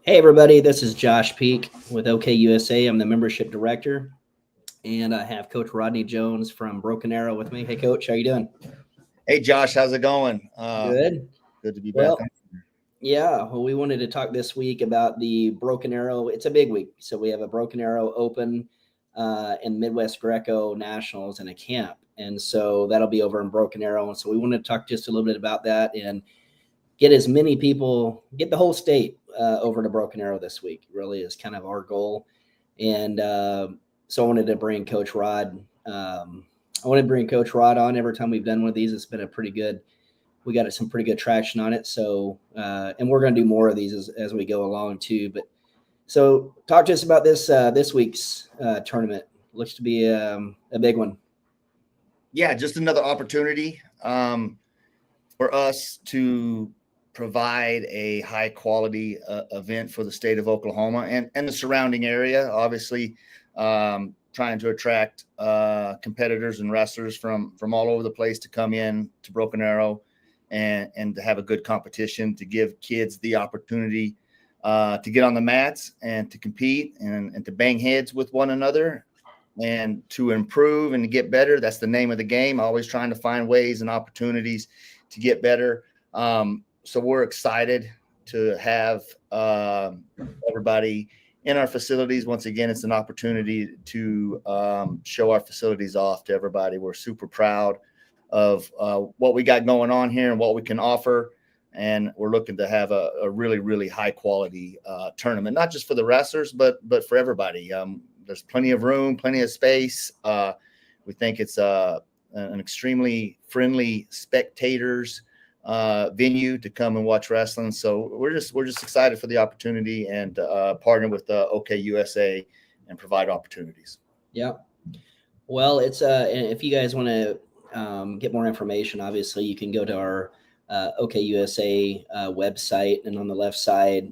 Hey, everybody, this is Josh Peak with OKUSA. I'm the membership director, and I have Coach Rodney Jones from Broken Arrow with me. Hey, Coach, how you doing? Hey Josh, how's it going? Good. Good to be back. Well, yeah, well, we wanted to talk this week about the Broken Arrow. It's a big week. So we have a Broken Arrow Open and Midwest Greco Nationals and a camp. And so that'll be over in Broken Arrow. And so we wanted to talk just a little bit about that and get as many people, get the whole state over to Broken Arrow this week. Really is kind of our goal. And so I wanted to bring Coach Rod. I want to bring Coach Rod on every time we've done one of these. It's been a pretty good. We got some pretty good traction on it. So, and we're going to do more of these as we go along too. But so, talk to us about this week's tournament. Looks to be a big one. Yeah, just another opportunity for us to provide a high quality event for the state of Oklahoma and the surrounding area. Obviously, trying to attract competitors and wrestlers from all over the place to come in to Broken Arrow and to have a good competition, to give kids the opportunity to get on the mats and to compete and to bang heads with one another and to improve and to get better. That's the name of the game. Always trying to find ways and opportunities to get better. So we're excited to have everybody in our facilities. Once again, it's an opportunity to show our facilities off to everybody. We're super proud of what we got going on here and what we can offer. And we're looking to have a really, really high quality tournament, not just for the wrestlers, but for everybody. There's plenty of room, plenty of space. We think it's an extremely friendly spectators venue to come and watch wrestling. So we're just excited for the opportunity and partner with OKUSA and provide opportunities. Yeah. Well, it's if you guys want to get more information, obviously you can go to our OKUSA website, and on the left side,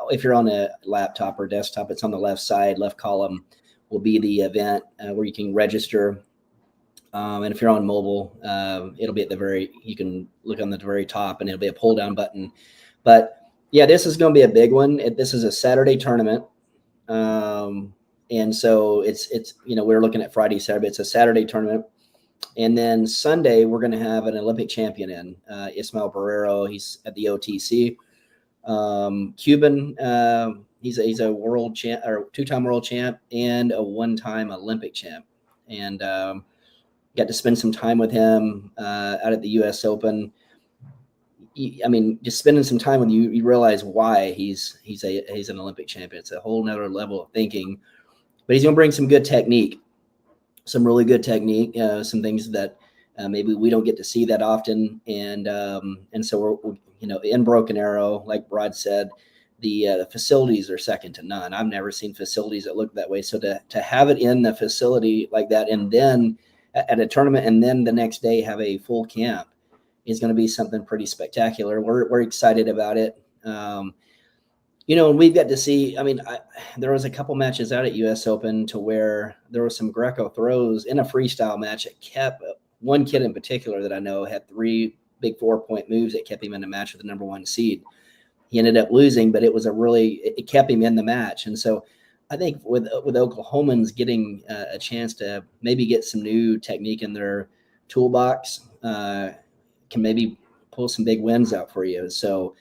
if you're on a laptop or desktop, it's on the left side, left column will be the event where you can register. And if you're on mobile, it'll be you can look on the very top and it'll be a pull down button. But yeah, this is going to be a big one. This is a Saturday tournament. And so it's, we're looking at Friday, Saturday, it's a Saturday tournament. And then Sunday, we're going to have an Olympic champion in Ismael Barrero. He's at the OTC. Cuban, he's a world champ or two-time world champ and a one-time Olympic champ. And got to spend some time with him out at the U.S. Open. I mean, just spending some time with you realize why he's an Olympic champion. It's a whole nother level of thinking. But he's going to bring some good technique, some really good technique, some things that maybe we don't get to see that often. And so we're in Broken Arrow, like Rod said, the facilities are second to none. I've never seen facilities that look that way. So to have it in the facility like that, and then at a tournament, and then the next day have a full camp is going to be something pretty spectacular. We're excited about it. And we've got to see, there was a couple matches out at US Open to where there was some Greco throws in a freestyle match that kept one kid in particular that I know had 3 big 4-point moves that kept him in the match with the number 1 seed. He ended up losing, but it kept him in the match. And so I think with Oklahomans getting a chance to maybe get some new technique in their toolbox, can maybe pull some big wins out for you. So,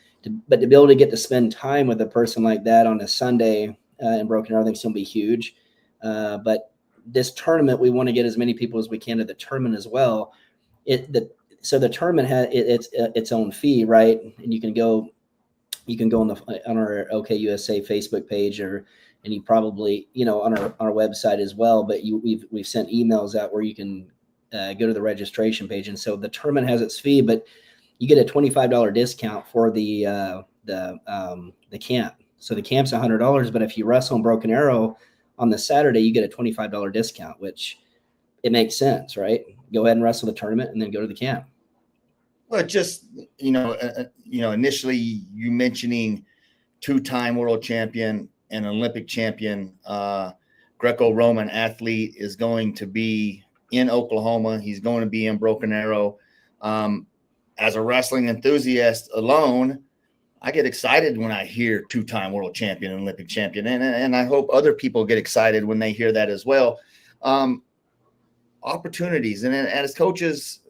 but to be able to get to spend time with a person like that on a Sunday in Broken Arrow, I think it's going to be huge. But this tournament, we want to get as many people as we can to the tournament as well. So the tournament has its own fee, right? And you can go on our OKUSA Facebook page, and you probably on our website as well. But we've sent emails out where you can go to the registration page, and so the tournament has its fee, but you get a $25 discount for the camp. So the camp's $100, but if you wrestle in Broken Arrow on the Saturday, you get a $25 discount, which it makes sense, right? Go ahead and wrestle the tournament and then go to the camp. Well, just, initially you mentioning 2-time world champion and Olympic champion, Greco-Roman athlete is going to be in Oklahoma. He's going to be in Broken Arrow. As a wrestling enthusiast alone, I get excited when I hear two-time world champion and Olympic champion, and I hope other people get excited when they hear that as well. Opportunities, and as coaches,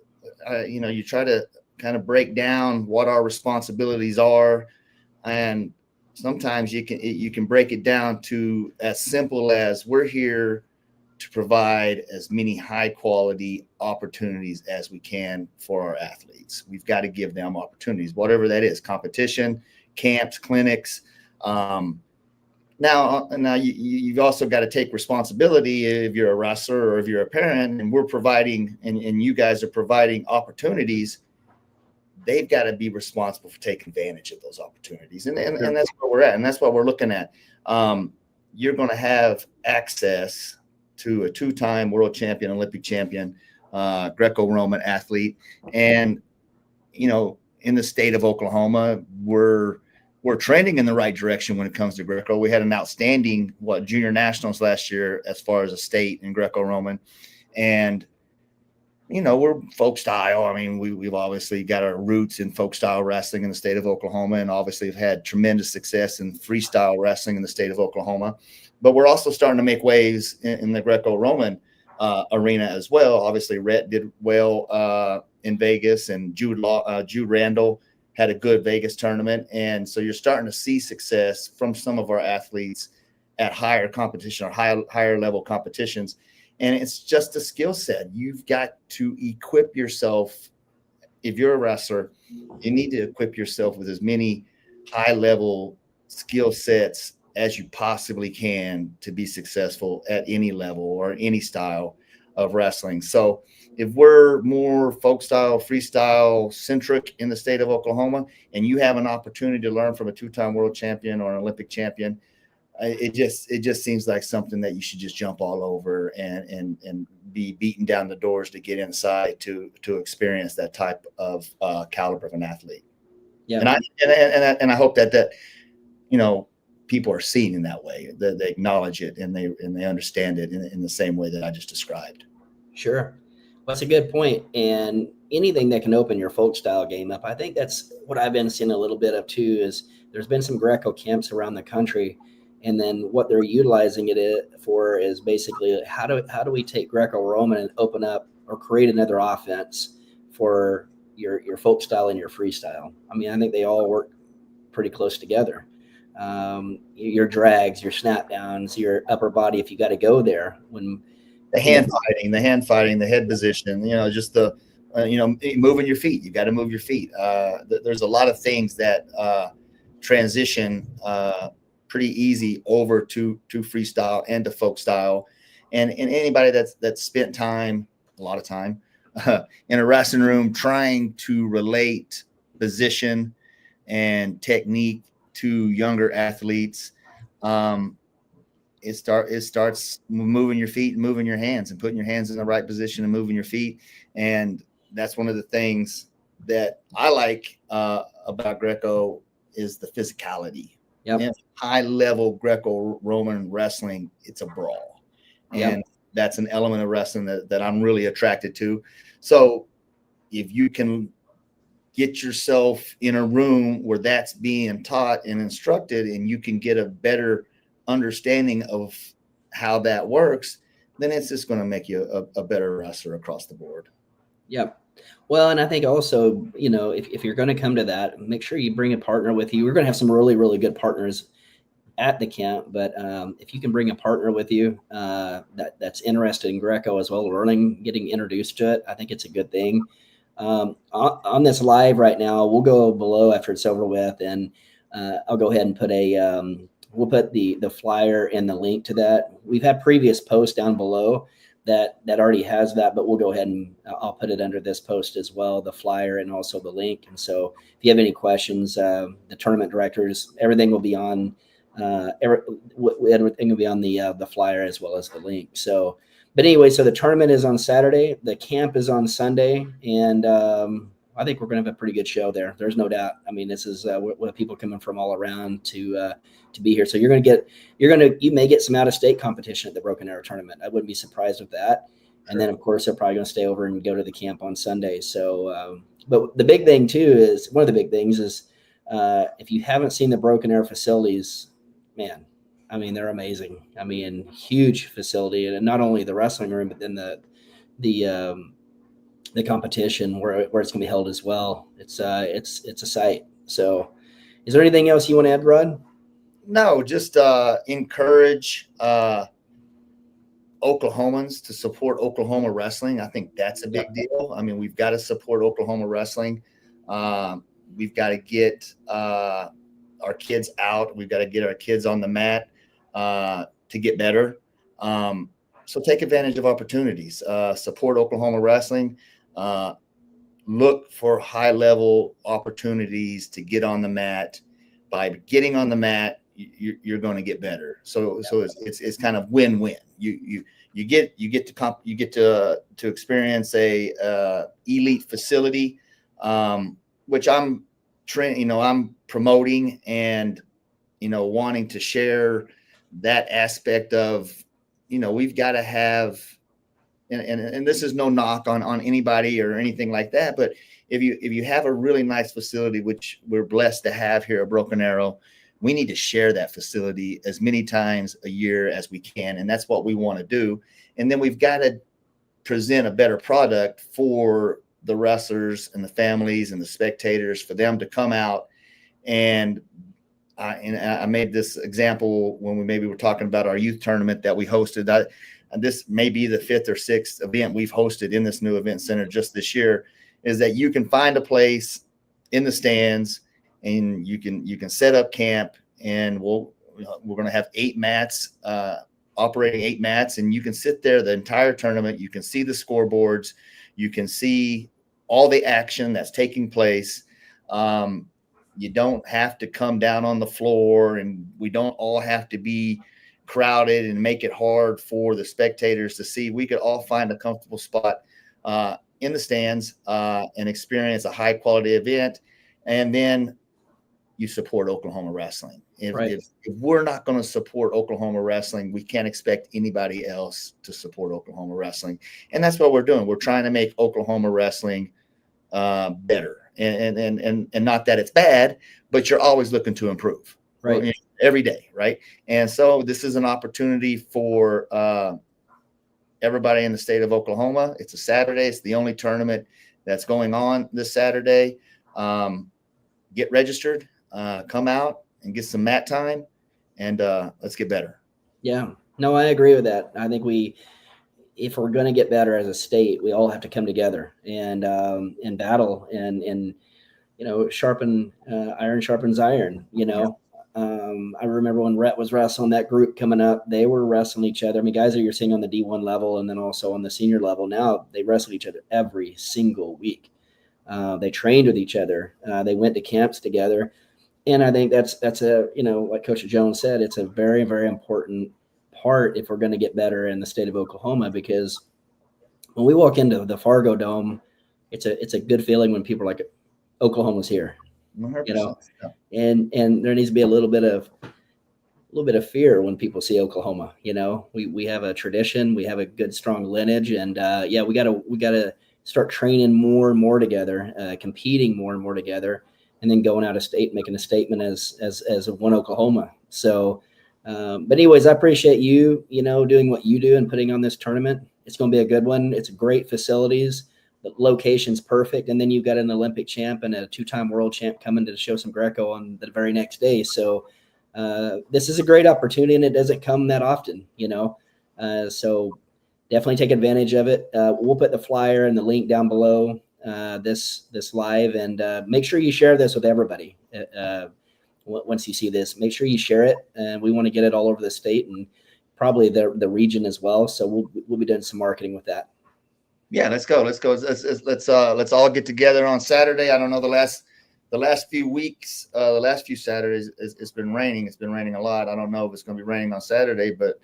you try to kind of break down what our responsibilities are, and sometimes you can break it down to as simple as we're here to provide as many high quality opportunities as we can for our athletes. We've got to give them opportunities, whatever that is, competition, camps, clinics. Now you've also got to take responsibility if you're a wrestler or if you're a parent, and we're providing, and you guys are providing opportunities. They've got to be responsible for taking advantage of those opportunities. And that's where we're at. And that's what we're looking at. You're going to have access to a two-time world champion, Olympic champion, Greco-Roman athlete. And, in the state of Oklahoma, we're trending in the right direction when it comes to Greco. We had an outstanding, junior nationals last year as far as a state in Greco-Roman. And, we're folk style. I mean, we've obviously got our roots in folk style wrestling in the state of Oklahoma, and obviously have had tremendous success in freestyle wrestling in the state of Oklahoma. But we're also starting to make waves in the Greco-Roman arena as well. Obviously, Rhett did well in Vegas, and Jude Randall had a good Vegas tournament. And so you're starting to see success from some of our athletes at higher competition or higher level competitions. And it's just a skill set. You've got to equip yourself. If you're a wrestler, you need to equip yourself with as many high level skill sets as you possibly can to be successful at any level or any style of wrestling. So if we're more folk style, freestyle centric in the state of Oklahoma, and you have an opportunity to learn from a two-time world champion or an Olympic champion, it just seems like something that you should just jump all over and be beating down the doors to get inside to experience that type of caliber of an athlete. Yeah. And I hope that people are seen in that way, that they acknowledge it and they understand it in the same way that I just described. Sure. Well, that's a good point. And anything that can open your folk style game up, I think that's what I've been seeing a little bit of too, is there's been some Greco camps around the country. And then what they're utilizing it for is basically how do we take Greco-Roman and open up or create another offense for your folk style and your freestyle. I mean, I think they all work pretty close together. Your drags, your snap downs, your upper body, if you got to go there. When the hand fighting, the head position, just the moving your feet. You got to move your feet. There's a lot of things that transition pretty easy over to freestyle and to folk style. And anybody that's spent a lot of time in a wrestling room trying to relate position and technique to younger athletes, it starts moving your feet and moving your hands and putting your hands in the right position and moving your feet. And that's one of the things that I like about Greco is the physicality. Yep. High level Greco-Roman wrestling, it's a brawl. And that's an element of wrestling that I'm really attracted to. So if you can get yourself in a room where that's being taught and instructed, and you can get a better understanding of how that works, then it's just going to make you a better wrestler across the board. Yep. Well, and I think also, if you're going to come to that, make sure you bring a partner with you. We're going to have some really, really good partners at the camp, but if you can bring a partner with you that's interested in Greco as well, learning, getting introduced to it, I think it's a good thing. On this live right now, we'll go below after it's over with, and I'll go ahead and put we'll put the flyer and the link to that. We've had previous posts down below that already has that, but we'll go ahead and I'll put it under this post as well, the flyer and also the link. And so if you have any questions, the tournament directors, everything will be on everything will be on the flyer as well as the link. So, but anyway, so the tournament is on Saturday, the camp is on Sunday, and I think we're going to have a pretty good show there. There's no doubt. I mean, this is with people coming from all around to be here. So you may get some out of state competition at the Broken Arrow tournament. I wouldn't be surprised with that. And then of course they're probably going to stay over and go to the camp on Sunday. So, but the big thing too is one of the big things is If you haven't seen the Broken Arrow facilities, man, I mean, they're amazing. I mean, huge facility, and not only the wrestling room, but then the competition where it's going to be held as well. It's a sight. So, is there anything else you want to add, Rod? No, just encourage Oklahomans to support Oklahoma wrestling. I think that's a big deal. I mean, we've got to support Oklahoma wrestling. We've got to get our kids out. We've got to get our kids on the mat to get better. So take advantage of opportunities. Support Oklahoma wrestling. Look for high-level opportunities to get on the mat. By getting on the mat, you're going to get better. So it's kind of win-win. You get to experience a elite facility, which I'm I'm promoting and wanting to share that aspect of we've got to have. And this is no knock on anybody or anything like that, but if you have a really nice facility, which we're blessed to have here at Broken Arrow, we need to share that facility as many times a year as we can, and that's what we want to do. And then we've got to present a better product for the wrestlers and the families and the spectators, for them to come out. And I made this example when we were talking about our youth tournament that we hosted. This may be the 5th or 6th event we've hosted in this new event center just this year, is that you can find a place in the stands and you can set up camp, and we're going to have 8 mats, operating 8 mats, and you can sit there the entire tournament. You can see the scoreboards. You can see all the action that's taking place. You don't have to come down on the floor, and we don't all have to be crowded and make it hard for the spectators to see. We could all find a comfortable spot in the stands and experience a high quality event. And then you support Oklahoma wrestling. If we're not going to support Oklahoma wrestling, we can't expect anybody else to support Oklahoma wrestling. And that's what we're doing. We're trying to make Oklahoma wrestling better. And not that it's bad, but you're always looking to improve. Right. Every day, right? And so this is an opportunity for everybody in the state of Oklahoma. It's a Saturday. It's the only tournament that's going on this Saturday. Get registered, come out and get some mat time, and let's get better. Yeah, no, I agree with that. I think if we're going to get better as a state, we all have to come together and battle and sharpen iron sharpens iron. I remember when Rhett was wrestling that group coming up, they were wrestling each other. I mean, guys that you're seeing on the D1 level and then also on the senior level now, they wrestled each other every single week. They trained with each other. They went to camps together. And I think that's like Coach Jones said, it's a very, very important part if we're going to get better in the state of Oklahoma, because when we walk into the Fargo Dome, it's a good feeling when people are like, Oklahoma's here. 100%. And there needs to be a little bit of fear when people see Oklahoma. We have a tradition, we have a good strong lineage, and we gotta start training more and more together, competing more and more together, and then going out of state, making a statement as one Oklahoma. So, but anyways, I appreciate you doing what you do and putting on this tournament. It's going to be a good one. It's great facilities. The location's perfect. And then you've got an Olympic champ and a 2-time world champ coming to show some Greco on the very next day. So this is a great opportunity, and it doesn't come that often, so definitely take advantage of it. We'll put the flyer and the link down below this live, and make sure you share this with everybody. Once you see this, make sure you share it. And we want to get it all over the state and probably the region as well. So we'll be doing some marketing with that. Yeah, let's go. Let's all get together on Saturday. I don't know, the last few weeks, the last few Saturdays, it's been raining. It's been raining a lot. I don't know if it's going to be raining on Saturday, but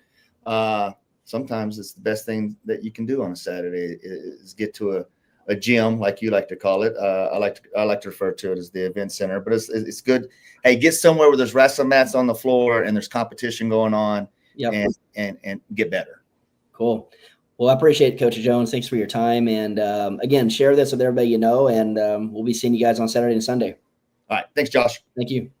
sometimes it's the best thing that you can do on a Saturday is get to a gym, like you like to call it. I like to refer to it as the event center, but it's good. Hey, get somewhere where there's wrestling mats on the floor and there's competition going on. Yep. and get better. Cool. Well, I appreciate it, Coach Jones. Thanks for your time. And again, share this with everybody and we'll be seeing you guys on Saturday and Sunday. All right. Thanks, Josh. Thank you.